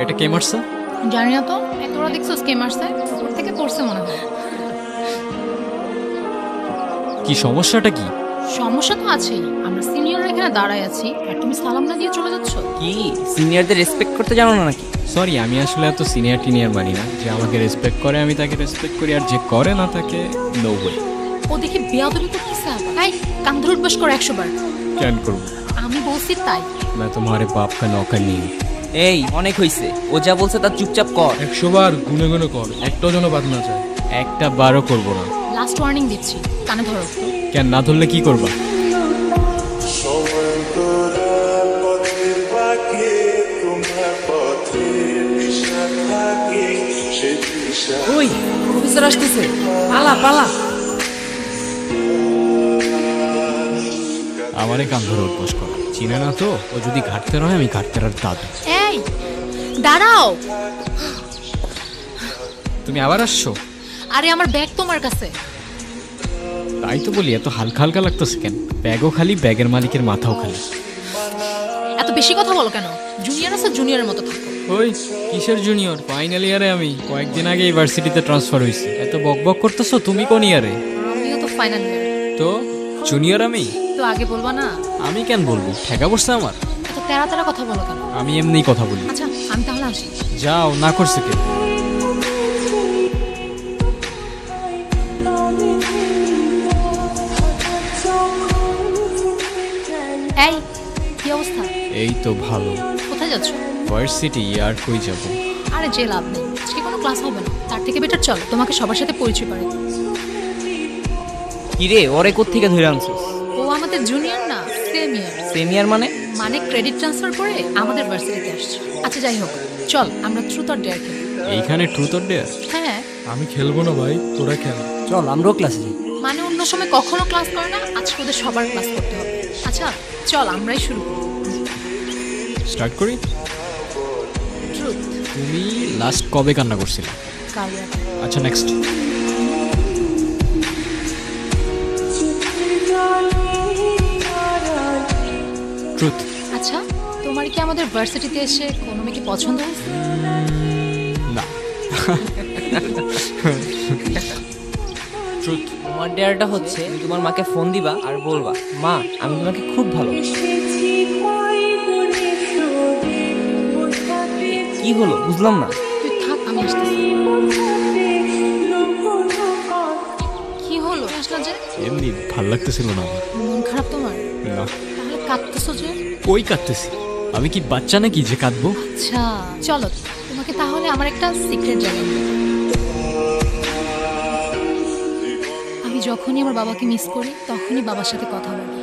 এটা কে মারছে? জানি না তো, তোরা দেখছিস কে মারছে? উপর থেকে পড়ছে মনে হয়। কি সমস্যাটা কি? সমস্যা তো আছেই, আমরা সিনিয়ররা এখানে দাঁড়ায় আছি আর তুমি সালাম না দিয়ে চলে যাচ্ছ। কি সিনিয়রদের রেসপেক্ট করতে জানো না নাকি? সরি, আমি আসলে এত সিনিয়র টিনিয়র মানি না। যে আমাকে রেসপেক্ট করে আমি তাকে রেসপেক্ট করি, আর যে করে না তাকে নো ওয়ে। ও দেখি বেয়াদবি করতেছে আবার। এই কান ধরে উঠবাস করো 100 বার। কেন করবো? আমি বলছি তাই। मैं तुम्हारे बाप का नौकर नहीं हूँ। এই অনেক হইছে, ও যা বলছে তার চুপচাপ কর। 100 বার গুনে গুনে কর, একটাও যেন বাদ না যায়। একটা বারও করবো না। লাস্ট ওয়ার্নিং দিচ্ছি, কানে ধরো। কেন না ধরলে কি করবা? ওই প্রফেসর আসতেছে, পালা পালা। আমারে কান ধরে উঠবস কর, চিনে না তো? ও যদি ঘাটতে রয় আমি ঘাটতে আর দাদু। এই দাঁড়াও। তুমি আবার আসছো? আরে আমার ব্যাগ তোমার কাছে। তাই তো বলি, এত হালকা হালকা লাগতেছে কেন? ব্যাগও খালি, ব্যাগের মালিকের মাথাও খালি। এত বেশি কথা বলো কেন? জুনিয়র আছে, জুনিয়রের মতো থাকো। ওই কিসের জুনিয়র? ফাইনাল ইয়ারে আমি, কয়েকদিন আগে ইউনিভার্সিটিতে ট্রান্সফার হয়েছি। এত বক বক করতেছো, তুমি কোন ইয়ারে? আমিও তো ফাইনাল ইয়ার। তো জুনিয়র আমি? তো আগে বলবা না? আমি কেন বলবো? ঠেকা বসছে আমার। এত তেরা তেরা কথা বলো কেন? আমি এমনিই কথা বলি। আচ্ছা আমি তাহলে আসি। যাও, না করছে কে? এই কি অবস্থা? এই তো ভালো। কোথায় যাচ্ছ? ভার্সিটি, আর কই যাব? আরে যে লাভ নেই, আজকে কোনো ক্লাস হবে না। তার থেকে বেটার চল তোমাকে সবার সাথে পরিচয় করে দিই। কি রে, ওরে কোত্থেকে ধরে আনছিস? ও আমাদের জুনিয়র না, সেম ইয়ার। সিনিয়র মানে? মানে ক্রেডিট ট্রান্সফার করে আমাদের ভার্সিটিতে আসছে। আচ্ছা যাই হোক, চল আমরা ট্রুথ অর ডেয়ার খেলি। এইখানে ট্রুথ অর ডেয়ার? হ্যাঁ আমি খেলবো না ভাই, তোরা খেল। চল আমরাও ক্লাসে যাই। মানে অন্য সময় কখনো ক্লাস করে না, আজকে ওদের সবার ক্লাস করতে হবে। আচ্ছা চল আমরাই শুরু করি। স্টার্ট করি। ট্রুথ। তুমি লাস্ট কবে কান্না করছিলে? কাল রাতে। আচ্ছা নেক্সট। ট্রুথ। আচ্ছা তোমার কি আমাদের ভার্সিটিতে এসে কোনো মেয়েকে পছন্দ হয়েছে? না। ট্রুথ। তোমার ডেয়ারটা হচ্ছে তুমি তোমার মাকে ফোন দিবা আর বলবা, মা আমি তোমাকে খুব ভালো। কি হলো বুঝলাম না। তুই থাক, আমি আসতেছি। কি হলো আসলা যে? এমনি ভাল লাগতেছিল না আমার। মন খারাপ তোমার? না। তাহলে কাঁদতেছো যে? কই কাঁদতেছি? আমি কি বাচ্চা নাকি যে কাঁদবো? আচ্ছা চলো তোমাকে তাহলে আমার একটা সিক্রেট জানাই। আমি যখনই আমার বাবাকে মিস করি তখনই বাবার সাথে কথা বলি।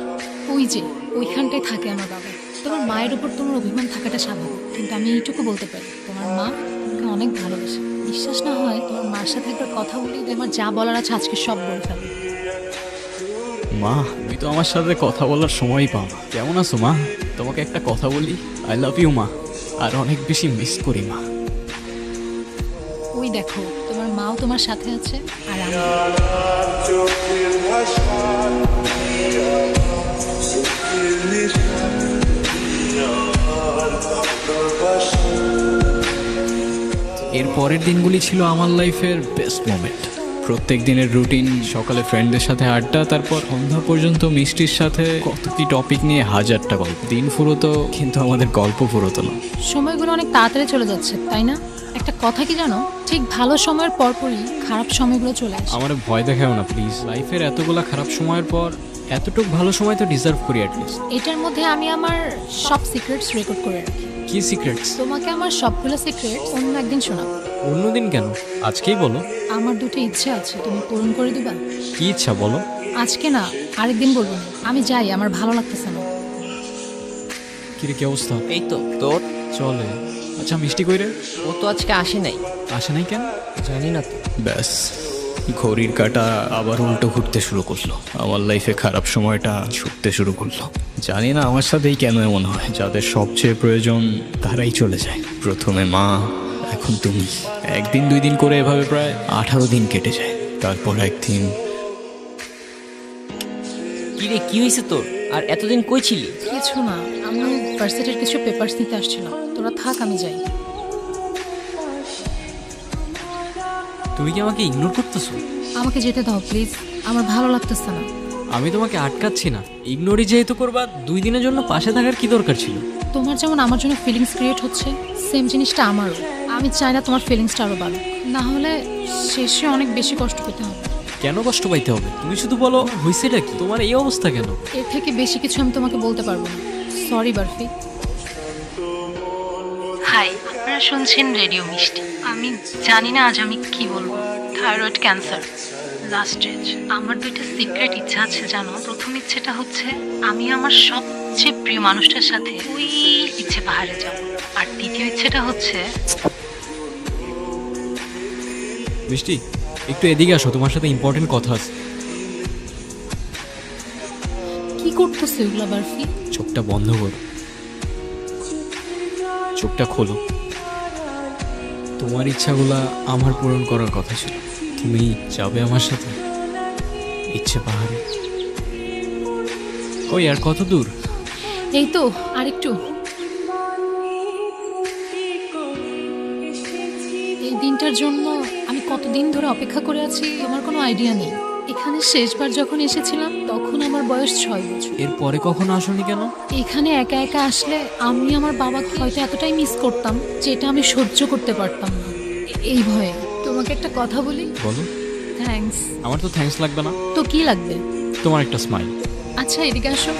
ওই যে ওইখানটায় থাকে আমার বাবা। তোমার মায়ের উপর তোমার অভিমান থাকাটা স্বাভাবিক, কিন্তু আমি এইটুকু বলতে পারি তোমার মা তোমাকে অনেক ভালোবাসে। বিশ্বাস না হয় তোমার মার সাথে একবার কথা বলি, আমার যা বলার আছে আজকে সব বলে ফেলবে। মা, তুমি তো আমার সাথে কথা বলার সময়ই পাও না। কেমন আছো মা? তোমাকে একটা কথা বলি, আই লাভ ইউ মা, আর অনেক বেশি মিস করি মা। ওই দেখো তোমার মাও তোমার সাথে আছে আর আমি। এর পরের দিনগুলি ছিল আমার লাইফের বেস্ট মোমেন্ট। প্রত্যেক দিনের রুটিন, সকালে ফ্রেন্ডদের সাথে আড্ডা, তারপর সন্ধ্যা পর্যন্ত মিষ্টির সাথে কত কি টপিক নিয়ে হাজারটা গল্প। দিন ফুরোতো কিন্তু আমাদের গল্প ফুরোতো না। সময়গুলো অনেক তাড়াতাড়ি চলে যাচ্ছে তাই না? একটা কথা কি জানো, ঠিক ভালো সময়ের পরপরই খারাপ সময়গুলো চলে আসে। আমার ভয় দেখাও না প্লিজ। লাইফের এতগুলা খারাপ সময়ের পর এতটুক ভালো সময় তো ডিজার্ভ করি অ্যাটলিস্ট। এটার মধ্যে আমি আমার সব সিক্রেটস রেকর্ড করে রাখি। কি সিক্রেটস? তোমাকে আমার সবগুলো সিক্রেটস অন্য একদিন শোনাবো। অন্যদিন কেন? আজকেই বলো। আমার দুটো ইচ্ছে আছে, তুমি পূরণ করে দিবা? কি ইচ্ছা বলো? আজকে না, আরেকদিন বলবো না। আমি যাই, আমার ভালো লাগতেছে না। কিরে কি অবস্থা? এই তো তোর। চলে। আচ্ছা মিষ্টি কই রে? ও তো আজকে আসে নাই। আসে নাই কেন? জানি না তো। ব্যাস, ঘড়ির কাঁটা আবার উল্টো ঘুরতে শুরু করলো। আমার লাইফে খারাপ সময়টা ছুটতে শুরু করলো। জানি না আমার সাথেই কেন এমন হয়। যাদের সবচেয়ে প্রয়োজন তারাই চলে যায়। প্রথমে মা, এখন তুমি। একদিন দুই দিন করে এভাবে প্রায় 18 দিন কেটে যায়। তারপর একদিন। কি রে কি হয়েছে তোর? আর এতদিন কই ছিলি? কিছু না, আমি ভার্সিটির কিছু পেপারস নিতে আসছিলাম। তোরা থাক, আমি যাই। তুমি কি আমাকে ইগনোর করতেছো? আমাকে যেতে দাও প্লিজ, আমার ভালো লাগতেছে না। আমি তোমাকে আটকাচ্ছি না, ইগনোরই যেহেতু করবা 2 দিনের জন্য পাশে থাকার কি দরকার ছিল? তোমার যেমন আমার জন্য ফিলিংস ক্রিয়েট হচ্ছে, সেম জিনিসটা আমারও। আমি চাই না তোমার ফিলিংসটা আরও বাড়ুক, না হলে শেষে অনেক বেশি কষ্ট পেতে হবে। কেন কষ্ট পাইতে হবে? তুমি শুধু বলো হয়েছেটা কি, তোমার এই অবস্থা কেন? এর থেকে বেশি কিছু আমি তোমাকে বলতে পারবো না। সরি বারফি। হাই, আপনারা শুনছেন রেডিও মিষ্টি। আমি জানি না আজ আমি কি বলবো। Thyroid cancer, last stage. আমার 2টা সিক্রেট ইচ্ছা আছে জানো। প্রথম ইচ্ছেটা হচ্ছে আমি আমার সবচেয়ে প্রিয় মানুষটার সাথে ওই ইচ্ছে পাহাড়ে যাব। আর দ্বিতীয় ইচ্ছেটা হচ্ছে মিষ্টি, একটু এদিকে আসো, তোমার সাথে ইম্পর্টেন্ট কথা আছে। কি করতেছে এগুলা বারফি? চোখটা বন্ধ করো, চোখটা খোলো। তোমার ইচ্ছাগুলা আমার পূরণ করার কথা ছিল। তুমি যাবে আমার সাথে ইচ্ছে পাহাড়ে? ওই আর কত দূর? এই তো আরেকটু। এই দিনটার জন্য আমি কতদিন ধরে অপেক্ষা করে আছি আমার কোনো আইডিয়া নেই। এখানে শেষবার যখন এসেছিলাম তখন আমার বয়স 6 বছর। এরপরে কখনো আসোনি কেন? এখানে একা একা আসলে আমি আমার বাবাকে হয়তো এতটাই মিস করতাম যেটা আমি সহ্য করতে পারতাম না। এই ভয়ে তোমাকে একটা কথা বলি। বলো। থ্যাঙ্কস। আমার তো থ্যাঙ্কস লাগবে না, তো কি লাগবে? তোমার একটা স্মাইল। আচ্ছা এদিকে আসো।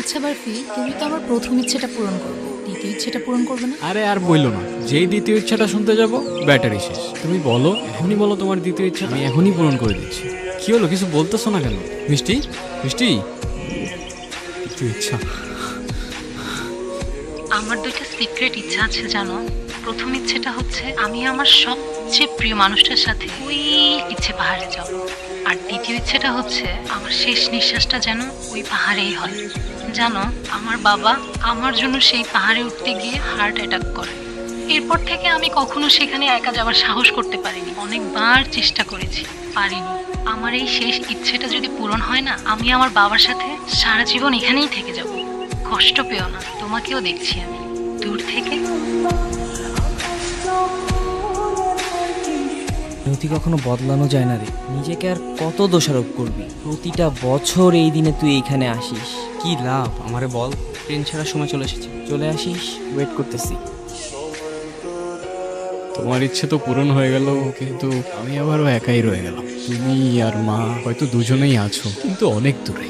আচ্ছা বারফি, তুমি তো আমার প্রথম ইচ্ছেটা পূরণ করবে, দ্বিতীয় ইচ্ছেটা পূরণ করবে না? আরে আর বইলো না, যেই দ্বিতীয় ইচ্ছাটা শুনতে যাব ব্যাটারি শেষ। তুমি বলো, এখনই বলো তোমার দ্বিতীয় ইচ্ছা, আমি এখনই পূরণ করে দিচ্ছি। কি হলো, কিছু বলতেছো না কেন? মিষ্টি, মিষ্টি, দ্বিতীয় ইচ্ছা। আমার 2টা সিক্রেট ইচ্ছা আছে জানো। প্রথম ইচ্ছেটা হচ্ছে আমি আমার সবচেয়ে প্রিয় মানুষটার সাথে ওই ইচ্ছে পাহাড়ে যাব। আর দ্বিতীয় ইচ্ছেটা হচ্ছে আমার শেষ নিঃশ্বাসটা যেন ওই পাহাড়েই হয়। জানো, আমার বাবা আমার জন্য সেই পাহাড়ে উঠতে গিয়ে হার্ট অ্যাটাক করে। এরপর থেকে আমি কখনো সেখানে একা যাওয়ার সাহস করতে পারিনি। অনেকবার চেষ্টা করেছি, পারিনি। আমার এই শেষ ইচ্ছেটা যদি পূরণ হয় না, আমি আমার বাবার সাথে সারা জীবন এখানেই থেকে যাব। কষ্ট পেও না, তোমাকেও দেখছি আমি দূর থেকে। নথি কখনো বদলানো যায় না রে। নিজেকে আর কত দোষারোপ করবি? প্রতিটা বছর এই দিনে তুই এইখানে আসিস, কি লাভ? আমারে বল। ট্রেন ছাড়ার সময় চলে এসেছি, চলে আসিস, ওয়েট করতেছি। তোমার ইচ্ছে তো পূরণ হয়ে গেল, কিন্তু আমি আবারও একাই রয়ে গেলাম। তুমি আর মা হয়তো দুজনেই আছো, কিন্তু অনেক দূরে।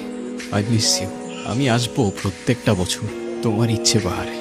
I miss you. আমি আসবো প্রত্যেকটা বছর তোমার ইচ্ছে পাহাড়ে।